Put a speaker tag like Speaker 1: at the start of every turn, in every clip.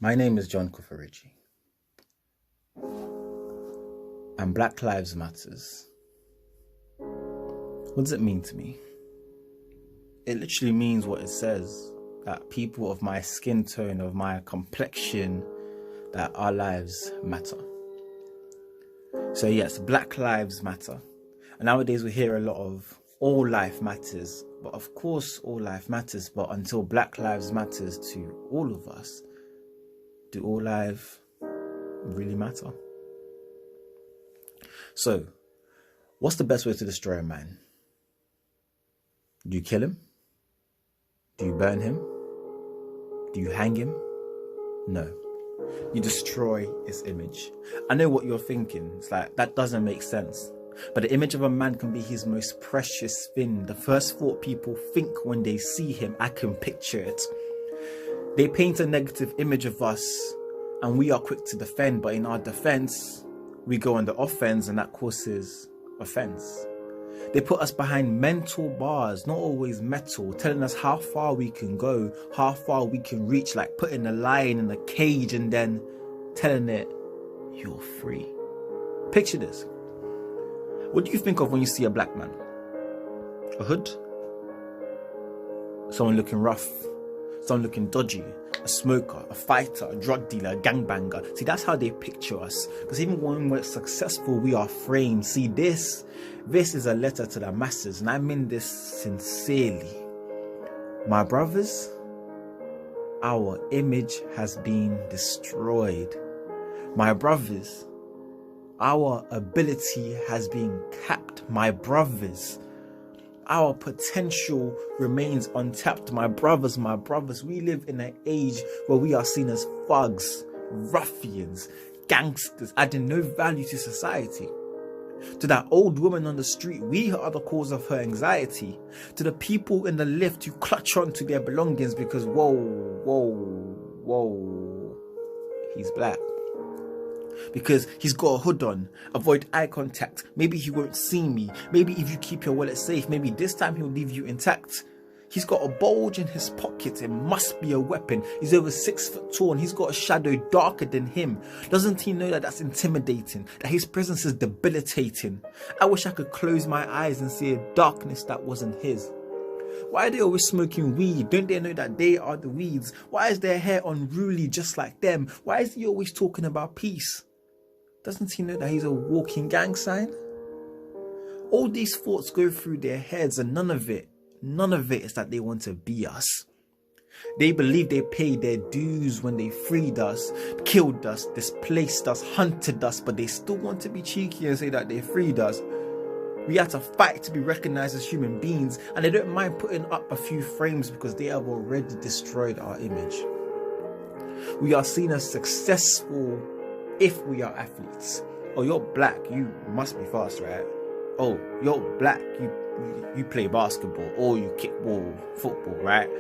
Speaker 1: My name is John Kufarici, and Black Lives Matters. What does it mean to me? It literally means what it says, that people of my skin tone, of my complexion, that our lives matter. So yes, Black Lives Matter. And nowadays we hear a lot of all life matters, but of course all life matters, but until Black Lives Matters to all of us, do all life really matter? So, what's the best way to destroy a man? Do you kill him? Do you burn him? Do you hang him? No. You destroy his image. I know what you're thinking. It's like, that doesn't make sense. But the image of a man can be his most precious thing. The first thought people think when they see him, I can picture it. They paint a negative image of us and we are quick to defend, but in our defense, we go on the offense and that causes offense. They put us behind mental bars, not always metal, telling us how far we can go, how far we can reach, like putting a lion in a cage and then telling it, you're free. Picture this. What do you think of when you see a black man? A hood? Someone looking rough? Someone looking dodgy? A smoker, a fighter, a drug dealer, a gangbanger? See, that's how they picture us. Because even when we're successful, we are framed. See, this is a letter to the masses, and I mean this sincerely. My brothers, our image has been destroyed. My brothers, our ability has been capped. My brothers, our potential remains untapped. My brothers, we live in an age where we are seen as thugs, ruffians, gangsters, adding no value to society. To that old woman on the street, we are the cause of her anxiety. To the people in the lift who clutch on to their belongings because, whoa, he's black. Because he's got a hood on. Avoid eye contact. Maybe he won't see me. Maybe if you keep your wallet safe, maybe this time he'll leave you intact. He's got a bulge in his pocket. It must be a weapon. He's over 6 foot tall and he's got a shadow darker than him. Doesn't he know that that's intimidating? That his presence is debilitating? I wish I could close my eyes and see a darkness that wasn't his. Why are they always smoking weed? Don't they know that they are the weeds? Why is their hair unruly just like them? Why is he always talking about peace? Doesn't he know that he's a walking gang sign? All these thoughts go through their heads and none of it is that they want to be us. They believe they paid their dues when they freed us, killed us, displaced us, hunted us, but they still want to be cheeky and say that they freed us. We had to fight to be recognized as human beings, and they don't mind putting up a few frames because they have already destroyed our image. We are seen as successful if we are athletes. Oh, you're black, you must be fast, right? Oh, you're black, you play basketball or you kick ball, football, right?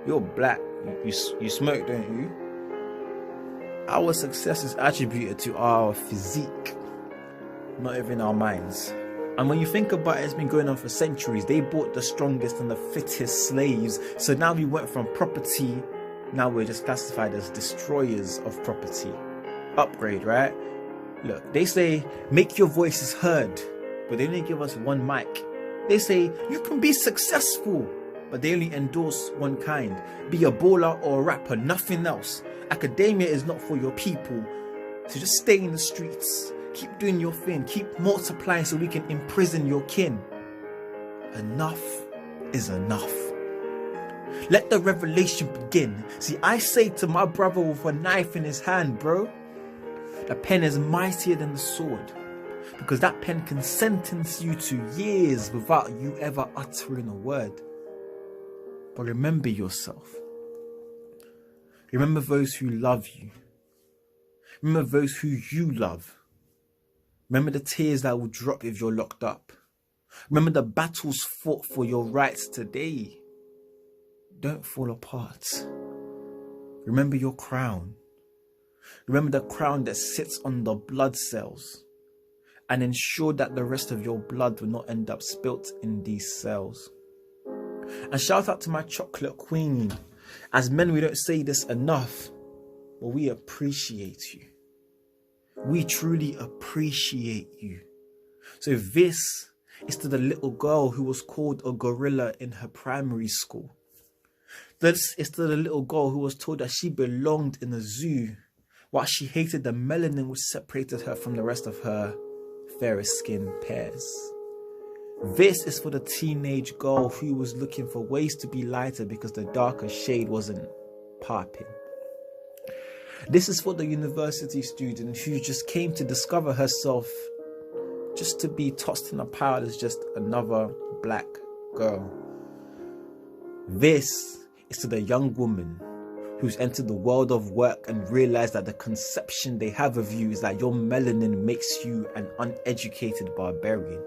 Speaker 1: You're black, you smoke, don't you? Our success is attributed to our physique, not even our minds. And when you think about it, it's been going on for centuries. They bought the strongest and the fittest slaves. So now we went from property, now we're just classified as destroyers of property. Upgrade, right? Look, they say, make your voices heard, but they only give us one mic. They say, you can be successful, but they only endorse one kind. Be a baller or a rapper, nothing else. Academia is not for your people. So just stay in the streets. Keep doing your thing. Keep multiplying so we can imprison your kin. Enough is enough. Let the revelation begin. See, I say to my brother with a knife in his hand, bro, the pen is mightier than the sword. Because that pen can sentence you to years without you ever uttering a word. But remember yourself. Remember those who love you. Remember those who you love. Remember the tears that will drop if you're locked up. Remember the battles fought for your rights today. Don't fall apart. Remember your crown. Remember the crown that sits on the blood cells. And ensure that the rest of your blood will not end up spilt in these cells. And shout out to my chocolate queen. As men, we don't say this enough. but we appreciate you. We truly appreciate you. So this is to the little girl who was called a gorilla in her primary school. This is to the little girl who was told that she belonged in a zoo, while she hated the melanin which separated her from the rest of her fairest skinned peers. This is for the teenage girl who was looking for ways to be lighter because the darker shade wasn't popping. This is for the university student who just came to discover herself just to be tossed in a pile as just another black girl. This is to the young woman who's entered the world of work and realized that the conception they have of you is that your melanin makes you an uneducated barbarian.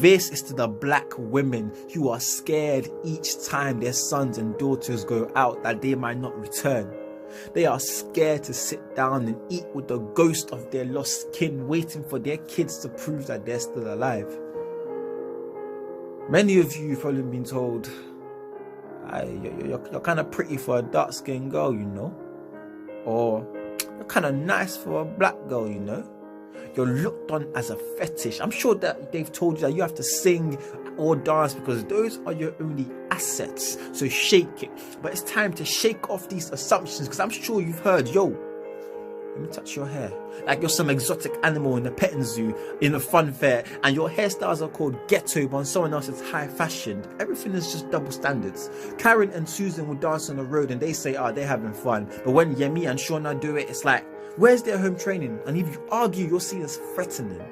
Speaker 1: This is to the black women who are scared each time their sons and daughters go out that they might not return. They are scared to sit down and eat with the ghost of their lost kin, waiting for their kids to prove that they're still alive. Many of you have probably been told, you're kind of pretty for a dark-skinned girl, you know. Or, you're kind of nice for a black girl, you know. You're looked on as a fetish. I'm sure that they've told you that you have to sing or dance because those are your only assets. So shake it. But it's time to shake off these assumptions, because I'm sure you've heard, yo, let me touch your hair. Like you're some exotic animal in a petting zoo, in a fun fair, and your hairstyles are called ghetto, but on someone else it's high fashioned. Everything is just double standards. Karen and Susan will dance on the road and they say, they're having fun. But when Yemi and Shauna do it, it's like, where's their home training? And if you argue, you're seen as threatening.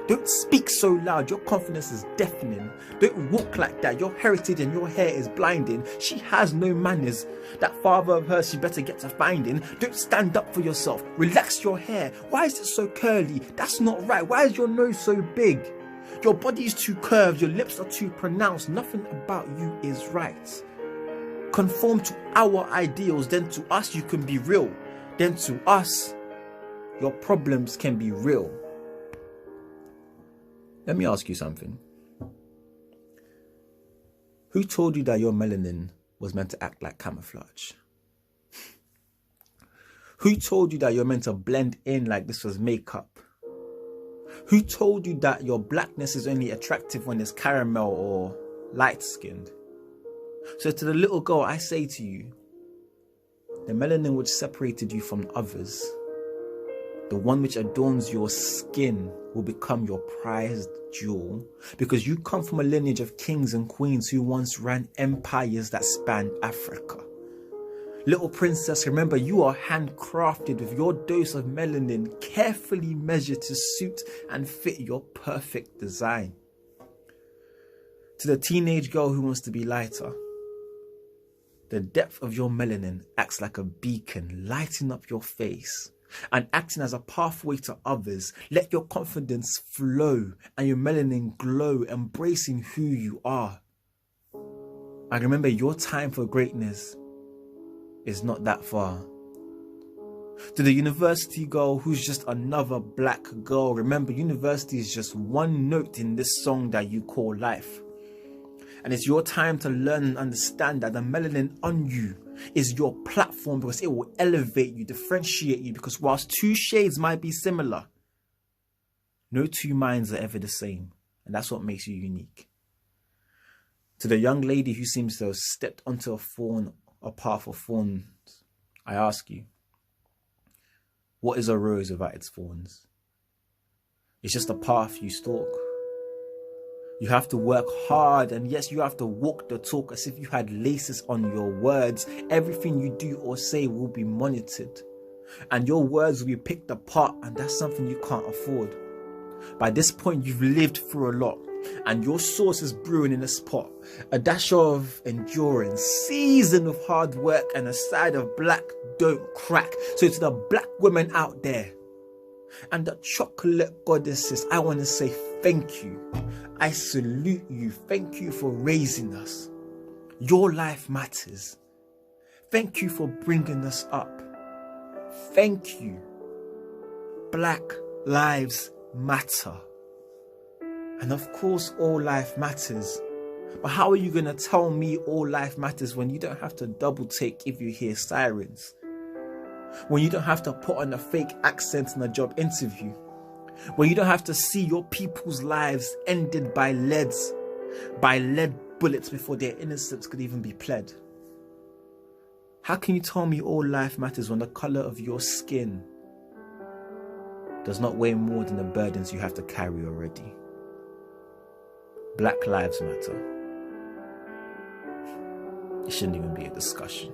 Speaker 1: Don't speak so loud. Your confidence is deafening. Don't walk like that. Your heritage and your hair is blinding. She has no manners. That father of hers, she better get to finding. Don't stand up for yourself. Relax your hair. Why is it so curly? That's not right. Why is your nose so big? Your body is too curved. Your lips are too pronounced. Nothing about you is right. Conform to our ideals. Then to us, you can be real. Then to us, your problems can be real. Let me ask you something. Who told you that your melanin was meant to act like camouflage? Who told you that you're meant to blend in like this was makeup? Who told you that your blackness is only attractive when it's caramel or light-skinned? So to the little girl, I say to you, the melanin which separated you from others, the one which adorns your skin, will become your prized jewel, because you come from a lineage of kings and queens who once ran empires that spanned Africa. Little princess, remember, you are handcrafted with your dose of melanin carefully measured to suit and fit your perfect design. To the teenage girl who wants to be lighter, the depth of your melanin acts like a beacon, lighting up your face and acting as a pathway to others. Let your confidence flow and your melanin glow, embracing who you are. And remember, your time for greatness is not that far. To the university girl who's just another black girl, remember, university is just one note in this song that you call life. And it's your time to learn and understand that the melanin on you is your platform, because it will elevate you, differentiate you, because whilst two shades might be similar, no two minds are ever the same. And that's what makes you unique. To the young lady who seems to have stepped onto a path of thorns, I ask you, what is a rose without its thorns? It's just a path you stalk. You have to work hard, and yes, you have to walk the talk as if you had laces on your words. Everything you do or say will be monitored, and your words will be picked apart, and that's something you can't afford. By this point, you've lived through a lot, and your sauce is brewing in a spot. A dash of endurance, season of hard work, and a side of black don't crack. So to the black women out there, and the chocolate goddesses, I want to say thank you. I salute you. Thank you for raising us. Your life matters. Thank you for bringing us up. Thank you. Black lives matter. And of course, all life matters. But how are you going to tell me all life matters when you don't have to double take if you hear sirens? when you don't have to put on a fake accent in a job interview, when you don't have to see your people's lives ended by lead bullets before their innocence could even be pled. How can you tell me all life matters when the color of your skin does not weigh more than the burdens you have to carry already? Black lives matter. It shouldn't even be a discussion.